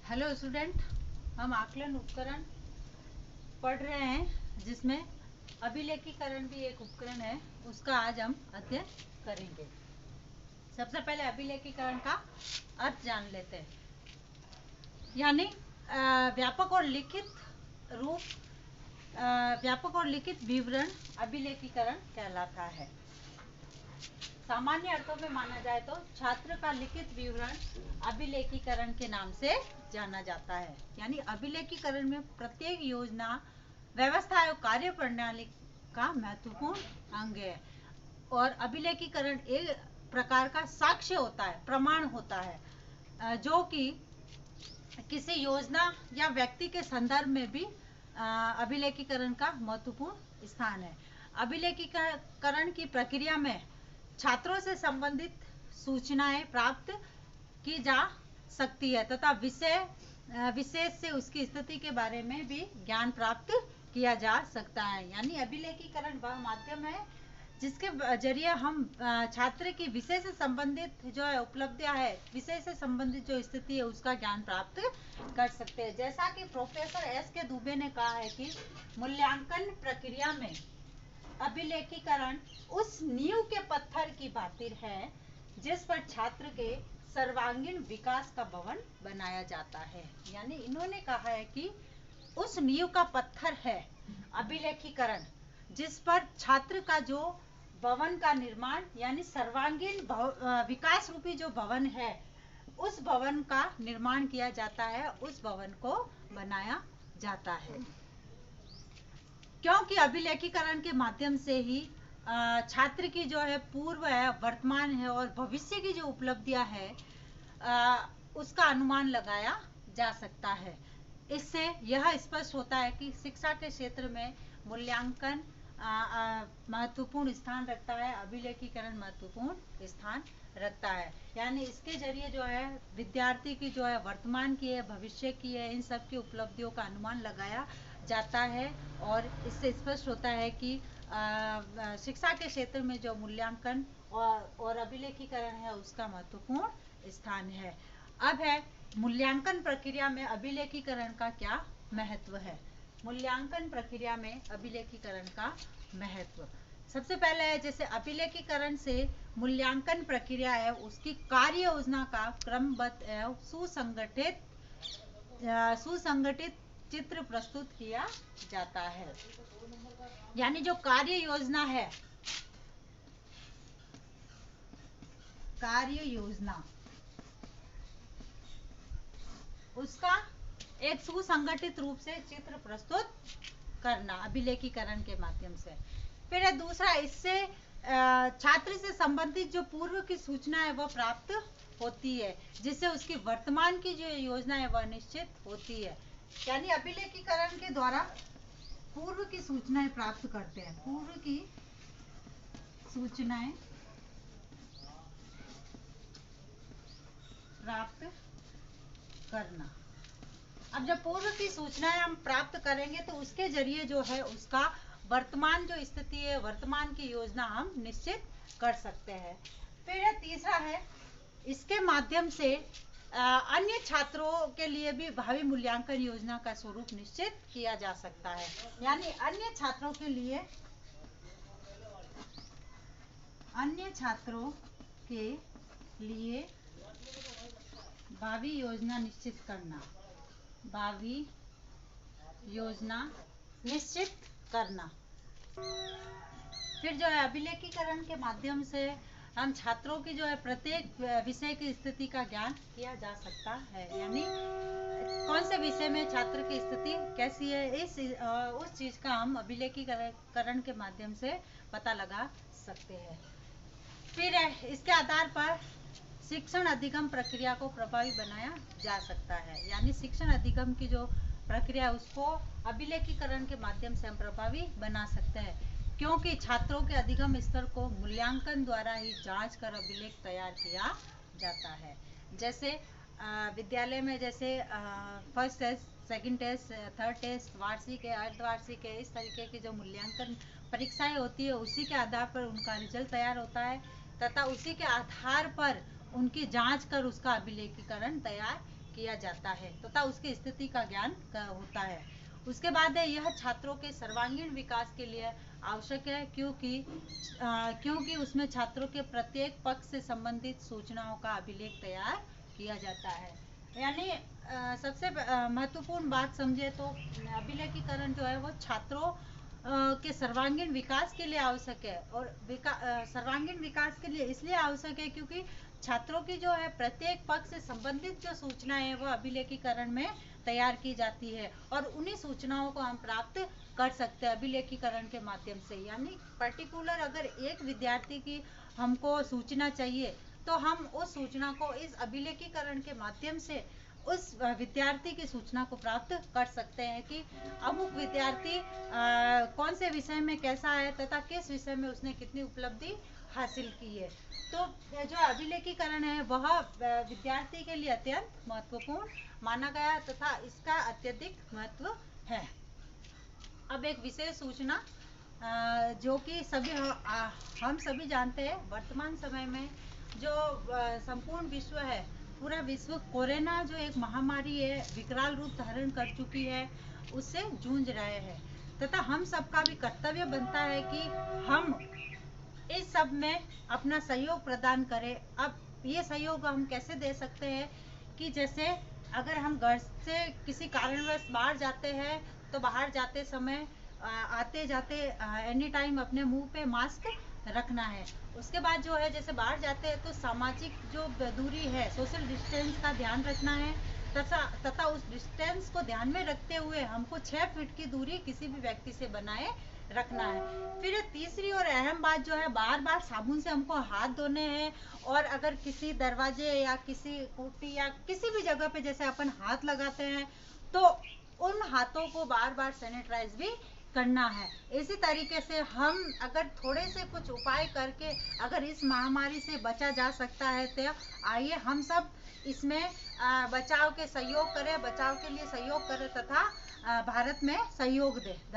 Hello student, हम आकलन उपकरण पढ़ रहे हैं जिसमें अभिलेखीकरण भी एक उपकरण है। उसका आज हम अध्ययन करेंगे। सबसे पहले अभिलेखीकरण का अर्थ जान लेते हैं। यानी व्यापक और लिखित रूप, व्यापक और लिखित विवरण अभिलेखीकरण कहलाता है। सामान्य अर्थों में माना जाए तो छात्र का लिखित विवरण अभिलेखीकरण के नाम से जाना जाता है। यानी अभिलेखीकरण में प्रत्येक योजना, व्यवस्था और कार्य प्रणाली का महत्वपूर्ण अंग है। और अभिलेखीकरण एक प्रकार का साक्ष्य होता है, प्रमाण होता है, जो कि किसी योजना या व्यक्ति के संदर्भ में भी अभिलेखीकरण का महत्वपूर्ण स्थान है। अभिलेखीकरण की प्रक्रिया में छात्रों से संबंधित सूचनाएं प्राप्त की जा सकती है तथा विशेष से उसकी स्थिति के बारे में भी ज्ञान प्राप्त किया जा सकता है। यानी अभिलेखीकरण वह माध्यम है जिसके जरिए हम छात्र की विषय से संबंधित जो है उपलब्धियां है, विषय से संबंधित जो स्थिति है उसका ज्ञान प्राप्त कर सकते हैं। जैसा कि प्रोफेसर एस के दुबे ने कहा है कि मूल्यांकन प्रक्रिया में अभिलेखीकरण उस नींव के पत्थर की भांति है जिस पर छात्र के सर्वांगीण विकास का भवन बनाया जाता है। यानी इन्होंने कहा है कि उस नींव का पत्थर है अभिलेखीकरण, जिस पर छात्र का जो भवन का निर्माण यानी सर्वांगीण विकास रूपी जो भवन है, उस भवन का निर्माण किया जाता है, उस भवन को बनाया जाता है। क्योंकि अभिलेखीकरण के माध्यम से ही छात्र की जो है पूर्व है, वर्तमान है और भविष्य की जो उपलब्धियां है उसका अनुमान लगाया जा सकता है। इससे यह स्पष्ट होता है कि शिक्षा के क्षेत्र में मूल्यांकन महत्वपूर्ण स्थान रखता है, अभिलेखीकरण महत्वपूर्ण स्थान रखता है। यानी इसके जरिए जो है विद्यार्थी की जो है वर्तमान की है, भविष्य की है, इन सब की उपलब्धियों का अनुमान लगाया जाता है। और इससे स्पष्ट होता है कि शिक्षा के क्षेत्र में जो मूल्यांकन और अभिलेखीकरण है उसका महत्वपूर्ण स्थान है। अब है मूल्यांकन प्रक्रिया में अभिलेखीकरण का क्या महत्व है। मूल्यांकन प्रक्रिया में अभिलेखीकरण का महत्व सबसे पहले है, जैसे अभिलेखीकरण से मूल्यांकन प्रक्रिया है उसकी कार्य योजना का क्रमबद्ध एवं सुसंगठित चित्र प्रस्तुत किया जाता है। यानी जो कार्य योजना है, कार्य योजना उसका एक सुसंगठित रूप से चित्र प्रस्तुत करना अभिलेखीकरण के माध्यम से। फिर है दूसरा, इससे छात्र से संबंधित जो पूर्व की सूचना है वह प्राप्त होती है, जिससे उसकी वर्तमान की जो योजना है वह निश्चित होती है। यानी अभिलेखीकरण के द्वारा पूर्व की सूचनाएं प्राप्त करते हैं, पूर्व की सूचनाएं प्राप्त करना। अब जब पूर्व की सूचनाएं हम प्राप्त करेंगे तो उसके जरिए जो है उसका वर्तमान जो स्थिति है, वर्तमान की योजना हम निश्चित कर सकते हैं। फिर तीसरा है, इसके माध्यम से अन्य छात्रों के लिए भी भावी मूल्यांकन योजना का स्वरूप निश्चित किया जा सकता है। यानी अन्य छात्रों के लिए, अन्य छात्रों के लिए भावी योजना निश्चित करना, भावी योजना निश्चित करना। फिर जो है अभिलेखीकरण के माध्यम से हम छात्रों की जो है प्रत्येक विषय की स्थिति का ज्ञान किया जा सकता है। यानी कौन से विषय में छात्र की स्थिति कैसी है, उस चीज का हम अभिलेखीकरण के माध्यम से पता लगा सकते हैं। फिर इसके आधार पर शिक्षण अधिगम प्रक्रिया को प्रभावी बनाया जा सकता है। यानी शिक्षण अधिगम की जो प्रक्रिया है उसको अभिलेखीकरण के माध्यम से हम प्रभावी बना सकते हैं, क्योंकि छात्रों के अधिगम स्तर को मूल्यांकन द्वारा ही जांच कर अभिलेख तैयार किया जाता है। जैसे विद्यालय में जैसे first test, second test, third test, वार्षिक है, अर्धवार्षिक है, इस तरीके की जो मूल्यांकन परीक्षाएं होती है उसी के आधार पर उनका रिजल्ट तैयार होता है तथा उसी के आधार पर उनकी जांच कर उसका अभिलेखीकरण तैयार किया जाता है तथा उसकी स्थिति का ज्ञान होता है। उसके बाद है यह छात्रों के सर्वांगीण विकास के लिए आवश्यक है, क्योंकि उसमें छात्रों के प्रत्येक पक्ष से संबंधित सूचनाओं का अभिलेख तैयार किया जाता है। यानी सबसे महत्वपूर्ण बात समझे तो अभिलेखीकरण जो है वो छात्रों के सर्वांगीण विकास के लिए आवश्यक है। और सर्वांगीण विकास के लिए इसलिए आवश्यक है क्योंकि छात्रों की जो है प्रत्येक पक्ष से संबंधित जो सूचनाएं हैं वो अभिलेखीकरण में तैयार की जाती है और उन्हीं सूचनाओं को हम प्राप्त कर सकते हैं अभिलेखीकरण के माध्यम से। यानी पर्टिकुलर अगर एक विद्यार्थी की हमको सूचना चाहिए तो हम उस सूचना को इस अभिलेखीकरण के माध्यम से उस विद्यार्थी की सूचना को प्राप्त कर सकते हैं कि अमुक विद्यार्थी कौन से विषय में कैसा है तथा किस विषय में उसने कितनी उपलब्धि हासिल की है। तो जो अभिलेखीकरण है वह विद्यार्थी के लिए अत्यंत महत्वपूर्ण माना गया तथा इसका अत्यधिक महत्व है। अब एक विशेष सूचना जो कि हम सभी जानते हैं, वर्तमान समय में जो संपूर्ण विश्व है, पूरा विश्व कोरोना जो एक महामारी है विकराल रूप धारण कर चुकी है, उससे जूझ रहे हैं तथा हम सबका भी कर्तव्य बनता है कि हम इस सब में अपना सहयोग प्रदान करें। अब ये सहयोग हम कैसे दे सकते हैं कि जैसे अगर हम घर से किसी कारणवश बाहर जाते हैं तो बाहर जाते समय आते जाते एनी टाइम अपने मुंह पे मास्क रखना है। उसके बाद जो है जैसे बाहर जाते हैं तो सामाजिक जो दूरी है, सोशल डिस्टेंस का ध्यान रखना है तथा उस डिस्टेंस को ध्यान में रखते हुए हमको 6 फीट की दूरी किसी भी व्यक्ति से बनाए रखना है। फिर तीसरी और अहम बात जो है, बार बार साबुन से हमको हाथ धोने हैं और अगर किसी दरवाजे या किसी कुर्सी या किसी भी जगह पे जैसे अपन हाथ लगाते हैं तो उन हाथों को बार बार सैनिटाइज भी करना है। इसी तरीके से हम अगर थोड़े से कुछ उपाय करके अगर इस महामारी से बचा जा सकता है तो आइए हम सब इसमें बचाव के लिए सहयोग करें तथा भारत में सहयोग दें।